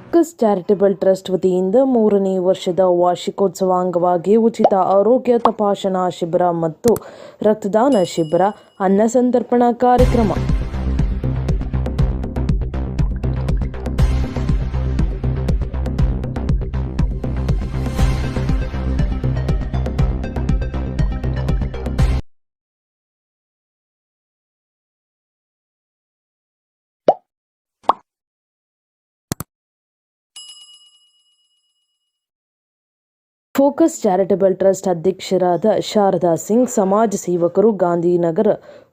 Focus charitable trust ವತಿಯಿಂದ 3ನೇ ವರ್ಷದ ವಾರ್ಷಿಕೋತ್ಸವ ಅಂಗವಾಗಿ ಉಚಿತ ಆರೋಗ್ಯ ತಪಾಸಣಾ ಶಿಬಿರ ಮತ್ತು ರಕ್ತದಾನ ಶಿಬಿರ, ಅನ್ನ ಸಂತರ್ಪಣಾ ಕಾರ್ಯಕ್ರಮ. ಫೋಕಸ್ ಚಾರಿಟಬಲ್ ಟ್ರಸ್ಟ್ ಅಧ್ಯಕ್ಷರಾದ ಶಾರದಾ ಸಿಂಗ್, ಸಮಾಜ ಸೇವಕರು ಗಾಂಧಿನಗರ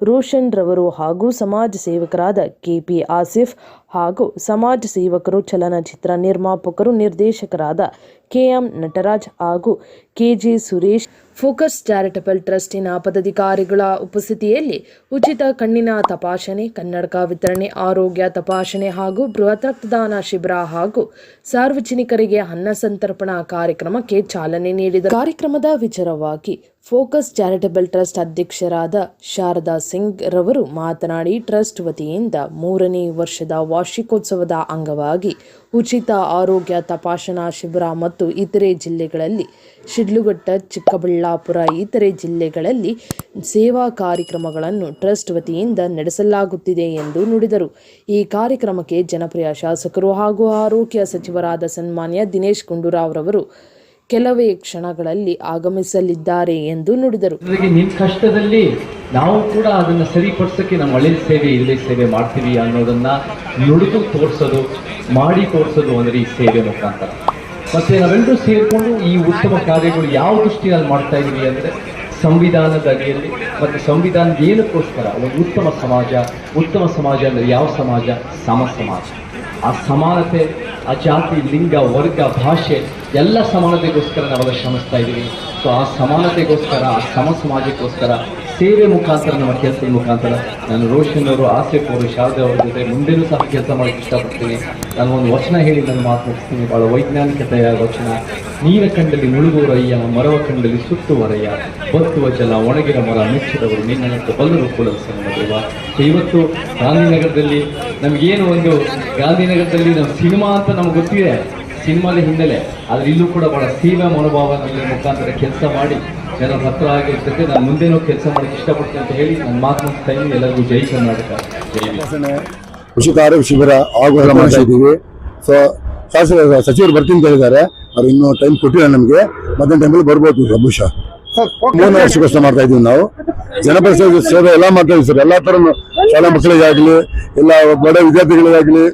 ರೋಷನ್ ರವರು ಹಾಗೂ ಸಮಾಜ ಸೇವಕರಾದ ಕೆಪಿ ಆಸಿಫ್ ಹಾಗೂ ಸಮಾಜ ಸೇವಕರು, ಚಲನಚಿತ್ರ ನಿರ್ಮಾಪಕರು, ನಿರ್ದೇಶಕರಾದ ಕೆಎಂ ನಟರಾಜ್ ಹಾಗೂ ಕೆಜೆ ಸುರೇಶ್, ಫೋಕಸ್ ಚಾರಿಟಬಲ್ ಟ್ರಸ್ಟಿನ ಪದಾಧಿಕಾರಿಗಳ ಉಪಸ್ಥಿತಿಯಲ್ಲಿ ಉಚಿತ ಕಣ್ಣಿನ ತಪಾಸಣೆ, ಕನ್ನಡಕ ವಿತರಣೆ, ಆರೋಗ್ಯ ತಪಾಸಣೆ ಹಾಗೂ ಬೃಹತ್ ರಕ್ತದಾನ ಶಿಬಿರ ಹಾಗೂ ಸಾರ್ವಜನಿಕರಿಗೆ ಅನ್ನ ಸಂತರ್ಪಣಾ ಕಾರ್ಯಕ್ರಮಕ್ಕೆ ಚಾಲನೆ ನೀಡಿದರು. ಕಾರ್ಯಕ್ರಮದ ವಿಚಾರವಾಗಿ ಫೋಕಸ್ ಚಾರಿಟಬಲ್ ಟ್ರಸ್ಟ್ ಅಧ್ಯಕ್ಷರಾದ ಶಾರದಾ ಸಿಂಗ್ ರವರು ಮಾತನಾಡಿ, ಟ್ರಸ್ಟ್ ವತಿಯಿಂದ 3ನೇ ವರ್ಷದ ವಾರ್ಷಿಕೋತ್ಸವದ ಅಂಗವಾಗಿ ಉಚಿತ ಆರೋಗ್ಯ ತಪಾಸಣಾ ಶಿಬಿರ ಮತ್ತು ಇತರೆ ಜಿಲ್ಲೆಗಳಲ್ಲಿ ಶಿಡ್ಲಘಟ್ಟ, ಚಿಕ್ಕಬಳ್ಳಾಪುರ, ಇತರೆ ಜಿಲ್ಲೆಗಳಲ್ಲಿ ಸೇವಾ ಕಾರ್ಯಕ್ರಮಗಳನ್ನು ಟ್ರಸ್ಟ್ ವತಿಯಿಂದ ನಡೆಸಲಾಗುತ್ತಿದೆ ಎಂದು ನುಡಿದರು. ಈ ಕಾರ್ಯಕ್ರಮಕ್ಕೆ ಜನಪ್ರಿಯ ಶಾಸಕರು ಹಾಗೂ ಆರೋಗ್ಯ ಸಚಿವರಾದ ಸನ್ಮಾನ್ಯ ದಿನೇಶ್ ಗುಂಡೂರಾವ್ ರವರು ಕೆಲವೇ ಕ್ಷಣಗಳಲ್ಲಿ ಆಗಮಿಸಲಿದ್ದಾರೆ ಎಂದು ನುಡಿದರು. ನಿನ್ನ ಕಷ್ಟದಲ್ಲಿ ನಾವು ಕೂಡ ಅದನ್ನ ಸರಿಪಡಿಸೋಕೆ ನಮ್ಮ ಒಳ್ಳೆ ಸೇವೆ, ಇಲ್ಲೇ ಸೇವೆ ಮಾಡ್ತೀವಿ ಅನ್ನೋದನ್ನ ನುಡಿದು ತೋರಿಸೋದು, ಮಾಡಿ ತೋರಿಸೋದು ಅಂದ್ರೆ ಈ ಸೇವೆ ಮುಖಾಂತರ. ಮತ್ತೆ ನಾವೆಲ್ಲರೂ ಸೇರಿಕೊಂಡು ಈ ಉತ್ತಮ ಕಾರ್ಯಗಳು ಯಾವ ದೃಷ್ಟಿಯಲ್ಲಿ ಮಾಡ್ತಾ ಇದೀವಿ ಅಂದ್ರೆ ಸಂವಿಧಾನದ ಅಡಿಯಲ್ಲಿ, ಮತ್ತೆ ಸಂವಿಧಾನದ ಏನಕ್ಕೋಸ್ಕರ ಒಂದು ಉತ್ತಮ ಸಮಾಜ ಅಂದ್ರೆ ಯಾವ ಸಮಾಜ? ಸಮ ಸಮಾಜ. ಆ ಸಮಾನತೆ, ಆ ಜಾತಿ, ಲಿಂಗ, ವರ್ಗ, ಭಾಷೆ ಎಲ್ಲ ಸಮಾನತೆಗೋಸ್ಕರ ನಾವೆಲ್ಲ ಶ್ರಮಿಸ್ತಾ ಇದ್ದೀವಿ. ಸೊ ಆ ಸಮಾನತೆಗೋಸ್ಕರ, ಆ ಸಮ ಸಮಾಜಕ್ಕೋಸ್ಕರ ಸೇವೆ ಮುಖಾಂತರ, ನಮ್ಮ ಕೆಲಸದ ಮುಖಾಂತರ ನಾನು ರೋಷನ್ ಅವರು, ಆಸಿಫ್ ಅವರು, ಶಾರದಾ ಅವರ ಜೊತೆ ಮುಂದೆನೂ ಸಹ ಕೆಲಸ ಮಾಡೋಕ್ಕೆ ಇಷ್ಟಪಡ್ತೀನಿ. ನಾನು ಒಂದು ವಚನ ಹೇಳಿ ನಾನು ಮಾತನಾಡ್ತೀನಿ, ಭಾಳ ವೈಜ್ಞಾನಿಕತೆಯ ವಚನ. ನೀರ ಕಂಡಲ್ಲಿ ಮುಳುಗುವರಯ್ಯ, ಮರವ ಕಂಡಲ್ಲಿ ಸುತ್ತುವರಯ್ಯ, ಬತ್ತುವ ಜಲ ಒಣಗಿರ ಮರ ಮೆಚ್ಚಿದವರು ನಿನ್ನಂತೆ ಬಲ್ಲರು ಕೂಡಲು ಸಂಗದೇವ. ಇವತ್ತು ಗಾಂಧಿನಗರದಲ್ಲಿ ನಮಗೇನು ಒಂದು ಗಾಂಧಿನಗರದಲ್ಲಿ ನಮ್ಮ ಸಿನಿಮಾ ಅಂತ ನಮ್ಗೆ ಗೊತ್ತಿದೆ, ಸಿನಿಮಾದ ಹಿನ್ನೆಲೆ, ಆದರೆ ಇಲ್ಲೂ ಕೂಡ ಬಹಳ ಸೇವಾ ಮನೋಭಾವನೆಗಳ ಮುಖಾಂತರ ಕೆಲಸ ಮಾಡಿ ಜನರ ಹತ್ರ ಆಗಿರ್ತದೆ. ನಾನು ಮುಂದೇನೂ ಕೆಲಸ ಮಾಡೋಕ್ಕೆ ಇಷ್ಟಪಡ್ತೀನಿ ಅಂತ ಹೇಳಿ ನನ್ನ ಮಾತು ಮುಗಿಸ್ತಾ ಇದ್ದೀನಿ. ಎಲ್ಲರಿಗೂ ಜೈ ಕರ್ನಾಟಕ. ಉಚಿತ ಆರೋಗ್ಯ ಶಿಬಿರ ಆಗುವ ಮಾಡ್ತಾ ಇದ್ದೀವಿ. ಸೊ ಸಚಿವರು ಬರ್ತೀನಿ ಅಂತ ಹೇಳಿದ್ದಾರೆ, ಅವ್ರು ಇನ್ನೂ ಟೈಮ್ ಕೊಟ್ಟಿಲ್ಲ ನಮಗೆ. ಮಧ್ಯಾಹ್ನ ಟೈಮಲ್ಲಿ ಬರ್ಬೋದು ಬಹುಶಃ. 3ನೇ ವರ್ಷಕ್ಕೋಸ್ಕರ ಮಾಡ್ತಾ ಇದ್ದೀವಿ ನಾವು. ಜನಪರ ಸೇವೆ ಎಲ್ಲ ಮಾಡ್ತಾ ಇದ್ದೀವಿ ಸರ್. ಎಲ್ಲ ಥರ ಶಾಲಾ ಮಕ್ಕಳಿಗಾಗಲಿ, ಇಲ್ಲ ಬಡ ವಿದ್ಯಾರ್ಥಿಗಳಿಗಾಗಲಿ,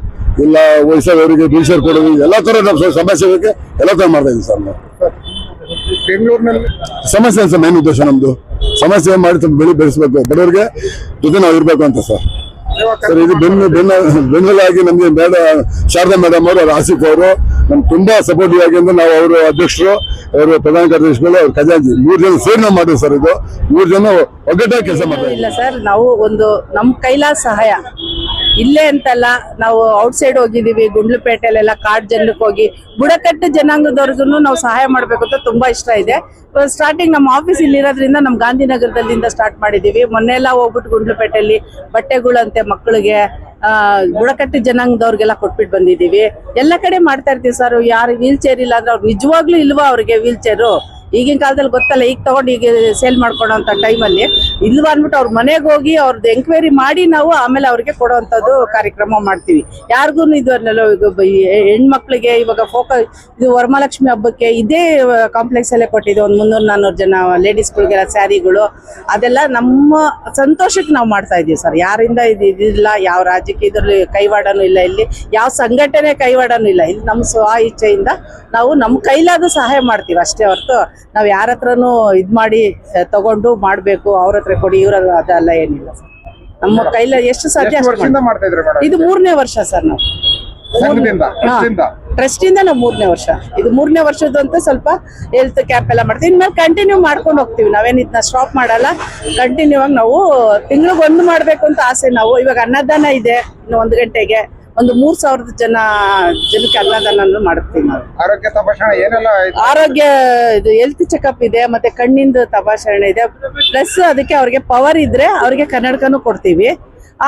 ಇಲ್ಲ ವಯಸ್ಸಾದವರಿಗೆ ವೀಲ್ಚೇರ್ ಕೊಡೋದು, ಎಲ್ಲ ಥರ ನಮ್ಮ ಸಮಾಜ ಸೇವೆಗೆ ಎಲ್ಲ ಥರ ಮಾಡ್ತಾ ಇದ್ದೀವಿ ಸರ್ ನಾವು. ಬೆಂಗಳೂರಿನಲ್ಲಿ ಸಮಸ್ಯೆ ಸರ್, ಮೇನ್ ಉದ್ದೇಶ ನಮ್ದು ಸಮಸ್ಯೆ ಮಾಡಿ ಬೆಳೆಸಬೇಕು, ಬಡವರಿಗೆ ಜೊತೆ ನಾವು ಇರಬೇಕು ಅಂತ ಸರ್. ಸರ್ ಇದು ಬೆನ್ನೆಲಾಗಿ ನಮಗೆ ಶಾರದಾ ಮೇಡಮ್ ಅವರು, ಆಸಿಫ್ ಅವರು ನಮ್ಗೆ ತುಂಬಾ ಸಪೋರ್ಟಿವ್ ಆಗಿ ಅಂದ್ರೆ ನಾವು ಅವರು ಅಧ್ಯಕ್ಷರು, ಅವರು ಪ್ರಧಾನ ಕಾರ್ಯದರ್ಶಿಗಳು, ಅವ್ರ ಖಜಾಂಚಿ 3 ಜನ ಸೇರಿ ನಾವು ಮಾಡಿದ್ವಿ ಸರ್. ಇದು 3 ಜನ ಒಗ್ಗಟ್ಟಾಗಿ ಕೆಲಸ ಮಾಡ್ತೀವಿ. ಇಲ್ಲ ಸರ್, ನಾವು ಒಂದು ನಮ್ಮ ಕೈಲಾದ ಸಹಾಯ ಇಲ್ಲೇ ಅಂತಲ್ಲ, ನಾವು ಔಟ್ಸೈಡ್ ಹೋಗಿದ್ದೀವಿ, ಗುಂಡ್ಲುಪೇಟೆಲೆಲ್ಲ ಕಾಡ್ ಜನಕ್ಕೆ ಹೋಗಿ ಬುಡಕಟ್ಟು ಜನಾಂಗದವ್ರಿಗೂ ನಾವು ಸಹಾಯ ಮಾಡಬೇಕು ಅಂತ ತುಂಬಾ ಇಷ್ಟ ಇದೆ. ಸ್ಟಾರ್ಟಿಂಗ್ ನಮ್ಮ ಆಫೀಸ್ ಇಲ್ಲಿರೋದ್ರಿಂದ ನಮ್ಮ ಗಾಂಧಿನಗರದಲ್ಲಿಂದ ಸ್ಟಾರ್ಟ್ ಮಾಡಿದ್ದೀವಿ. ಮೊನ್ನೆ ಎಲ್ಲ ಹೋಗ್ಬಿಟ್ಟು ಗುಂಡ್ಲುಪೇಟೆಯಲ್ಲಿ ಬಟ್ಟೆಗಳಂತೆ ಮಕ್ಕಳಿಗೆ, ಬುಡಕಟ್ಟು ಜನಾಂಗದವ್ರಿಗೆಲ್ಲ ಕೊಟ್ಬಿಟ್ಟು ಬಂದಿದ್ದೀವಿ. ಎಲ್ಲ ಕಡೆ ಮಾಡ್ತಾ ಇರ್ತೀವಿ ಸರ್. ಯಾರು ವೀಲ್ ಚೇರ್ ಇಲ್ಲ ಅಂದ್ರೆ ಅವ್ರು ನಿಜವಾಗ್ಲೂ ಇಲ್ವಾ ಅವ್ರಿಗೆ ವೀಲ್ ಚೇರು? ಈಗಿನ ಕಾಲದಲ್ಲಿ ಗೊತ್ತಲ್ಲ, ಈಗ ತಗೊಂಡು ಈಗ ಸೇಲ್ ಮಾಡ್ಕೊಳೋಂಥ ಟೈಮಲ್ಲಿ ಇಲ್ವಾ ಅಂದ್ಬಿಟ್ಟು ಅವ್ರ ಮನೆಗೆ ಹೋಗಿ ಅವ್ರದ್ದು ಎಂಕ್ವೈರಿ ಮಾಡಿ ನಾವು ಆಮೇಲೆ ಅವ್ರಿಗೆ ಕೊಡೋವಂಥದ್ದು ಕಾರ್ಯಕ್ರಮ ಮಾಡ್ತೀವಿ. ಯಾರಿಗೂ ಇದು ಹೆಣ್ಮಕ್ಳಿಗೆ ಇವಾಗ ಇದು ವರಮಹಾಲಕ್ಷ್ಮಿ ಹಬ್ಬಕ್ಕೆ ಇದೇ ಕಾಂಪ್ಲೆಕ್ಸ್ ಅಲ್ಲೇ ಕೊಟ್ಟಿದೆ. ಒಂದು 300-400 ಜನ ಲೇಡೀಸ್ಗಳಿಗೆಲ್ಲ ಸ್ಯಾರಿಗಳು, ಅದೆಲ್ಲ ನಮ್ಮ ಸಂತೋಷಕ್ಕೆ ನಾವು ಮಾಡ್ತಾ ಇದೀವಿ ಸರ್. ಯಾರಿಂದ ಇದಿಲ್ಲ, ಯಾವ ರಾಜ್ಯಕ್ಕೆ ಇದರಲ್ಲಿ ಕೈವಾಡನೂ ಇಲ್ಲ, ಇಲ್ಲಿ ಯಾವ ಸಂಘಟನೆ ಕೈವಾಡನೂ ಇಲ್ಲ. ಇಲ್ಲಿ ನಮ್ಮ ಸ್ವ ಇಚ್ಛೆಯಿಂದ ನಾವು ನಮ್ಮ ಕೈಲಾದ ಸಹಾಯ ಮಾಡ್ತೀವಿ ಅಷ್ಟೇ ಹೊರತು ನಾವ್ ಯಾರ ಹತ್ರನೂ ಇದ್ ಮಾಡಿ ತಗೊಂಡು ಮಾಡ್ಬೇಕು, ಅವ್ರ ಹತ್ರ ಕೊಡಿ, ಇವ್ರ ಅದೆಲ್ಲ ಏನಿಲ್ಲ ಸರ್. ನಮ್ಮ ಕೈಲ ಎಷ್ಟು ಸಾಧ್ಯ ಇದು 3ನೇ ವರ್ಷ ಸರ್. ನಾವು ಟ್ರಸ್ಟ್ ಇಂದ ನಾವು 3ನೇ ವರ್ಷ. ಇದು 3ನೇ ವರ್ಷದಂತ ಸ್ವಲ್ಪ ಹೆಲ್ತ್ ಕ್ಯಾಂಪ್ ಎಲ್ಲ ಮಾಡ್ತೀವಿ. ಇನ್ಮೇಲೆ ಕಂಟಿನ್ಯೂ ಮಾಡ್ಕೊಂಡು ಹೋಗ್ತೀವಿ. ನಾವೇನ್ ಇದನ್ನ ಸ್ಟಾಪ್ ಮಾಡಲ್ಲ, ಕಂಟಿನ್ಯೂ ಆಗಿ ನಾವು ತಿಂಗಳಿಗೆ 1 ಮಾಡ್ಬೇಕು ಅಂತ ಆಸೆ. ನಾವು ಇವಾಗ ಅನ್ನದಾನ ಇದೆ, ಇನ್ನು 1 ಗಂಟೆಗೆ ಒಂದು 3,000 ಜನಕ್ಕೆ ಅನ್ನದಾನ ಮಾಡ್ತೀವಿ ನಾವು. ಆರೋಗ್ಯ ತಪಾಸಣೆ ಏನೆಲ್ಲ ಐತೆ? ಆರೋಗ್ಯ ಇದು ಹೆಲ್ತ್ ಚೆಕಪ್ ಇದೆ, ಮತ್ತೆ ಕಣ್ಣಿಂದ ತಪಾಸಣೆ ಇದೆ, ಪ್ಲಸ್ ಅದಕ್ಕೆ ಅವ್ರಿಗೆ ಪವರ್ ಇದ್ರೆ ಅವ್ರಿಗೆ ಕನ್ನಡಕನೂ ಕೊಡ್ತೀವಿ.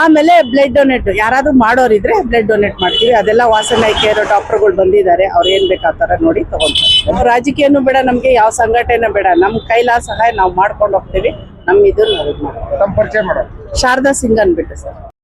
ಆಮೇಲೆ ಬ್ಲಡ್ ಡೊನೇಟ್ ಯಾರಾದ್ರೂ ಮಾಡೋರಿದ್ರೆ ಬ್ಲಡ್ ಡೊನೇಟ್ ಮಾಡ್ತೀವಿ. ಅದೆಲ್ಲ ವಾಸನ ಕೇರ್ ಡಾಕ್ಟರ್ಗಳು ಬಂದಿದ್ದಾರೆ, ಅವ್ರು ಏನ್ ಬೇಕು ಆ ತರ ನೋಡಿ ತಗೊಂತಾರೆ. ರಾಜಕೀಯನೂ ಬೇಡ ನಮ್ಗೆ, ಯಾವ ಸಂಘಟನೆ ಬೇಡ, ನಮ್ ಕೈಲಾದ ಸಹಾಯ ನಾವು ಮಾಡ್ಕೊಂಡು ಹೋಗ್ತೀವಿ. ನಮ್ ಇದು ನಾವು ಇದು ಮಾಡ್ತೀವಿ. ತಮ್ಮ ಪರಿಚಯ ಮಾಡೋದು? ಶಾರದಾ ಸಿಂಗ್ ಅನ್ಬಿಟ್ಟು ಸರ್.